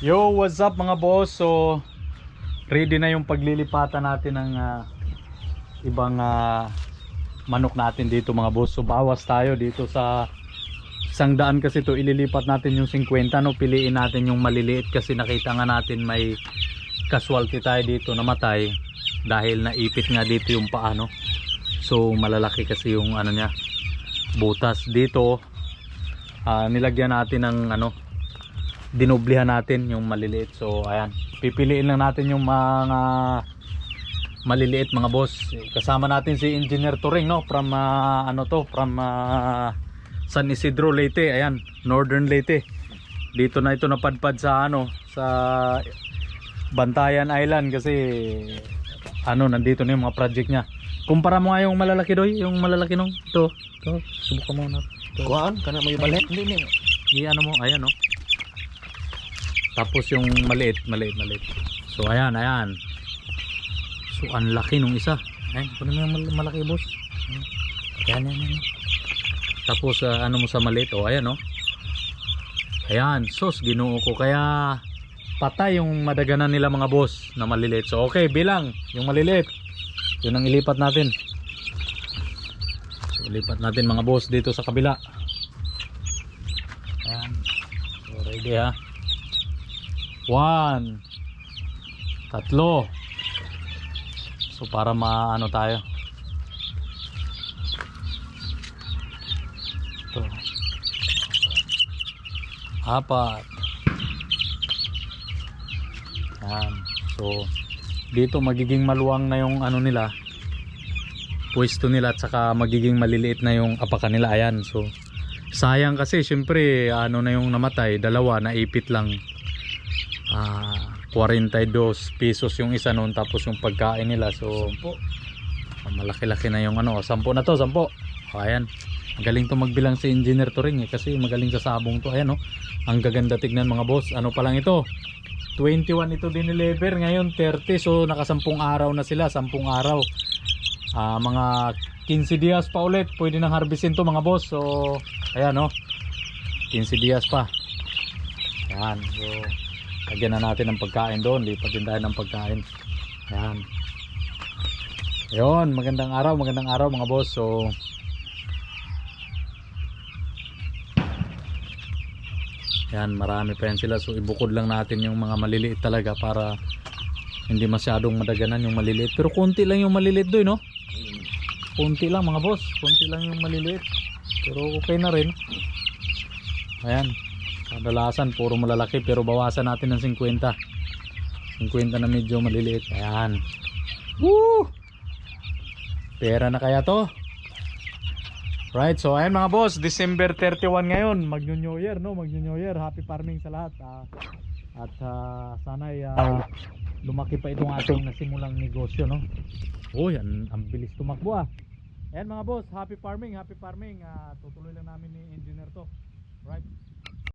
Yo, what's up mga boss? So, ready na yung paglilipatan natin ng ibang manok natin dito mga boss. So, bawas tayo dito sa 100 kasi to ililipat natin yung 50, no? Piliin natin yung maliliit kasi nakita nga natin may casualty tayo dito, namatay dahil naipit nga dito yung paano. So, malalaki kasi yung ano niya, butas dito. Nilagyan natin ng dinoblihan natin yung maliliit. So ayan, pipiliin lang natin yung mga maliliit mga boss. Kasama natin si Engineer Turing, no, from San Isidro, Leyte. Ayan, Northern Leyte. Dito na ito napadpad sa sa Bantayan Island kasi nandito na yung mga project niya. Kumpara mo nga yung malalaki doy, yung malalaki nung ito subukan mo na kuan kana may balik hindi mo, ayan, no. Tapos yung maliit. So ayan. So ang laki nung isa. Ayan, kunin mo yung malaki boss. Ayan. Tapos mo sa maliit, ayan, no. Ayan, sus, ginoo ko, kaya patay yung madaganan nila mga boss na maliliit. So okay, bilang yung maliliit, yun ang ilipat natin. So ilipat natin mga boss dito sa kabila. Ayan, so ready ha. 1, 3. So para maano tayo. Ito. 4. Yan. So dito magiging maluwang na yung nila, pwesto nila, at saka magiging maliliit na yung apakan nila. Ayan. So sayang kasi syempre na yung namatay, dalawa, naipit lang. 42 pesos yung isa noon, tapos yung pagkain nila. So malaki-laki na yung 10 na to, 10. Ayan, magaling to magbilang si Engineer Turing kasi magaling sa sabong to. Ayan, ang gaganda tignan mga boss. Ano pa lang ito, 21 ito dineliver, ngayon 30. So naka 10 araw na sila, 10 araw. Mga 15 dias pa ulit pwede nang harvestin to mga boss. So ayan, 15 dias pa. Ayan, so lagyan na natin ng pagkain doon, lipat din tayo ng pagkain. Ayan. Ayun, magandang araw mga boss. So ayan, marami pa yan sila. So ibukod lang natin yung mga maliliit talaga para hindi masyadong madaganan yung maliliit. Pero konti lang yung maliliit doon, no? Konti lang mga boss, konti lang yung maliliit. Pero okay na rin. Ayan, kadalasan puro malalaki, pero bawasan natin ng 50 na medyo maliliit. Ayan. Woo! Pera na kaya to. Right, so ayan mga boss, December 31 ngayon, mag-New Year, no? Mag-New Year, happy farming sa lahat. At sana'y lumaki pa itong ating nasimulang negosyo, no? Oh, yan, ang bilis tumakbo ah. Ayan mga boss, happy farming. Tutuloy lang namin ni Engineer to. Right?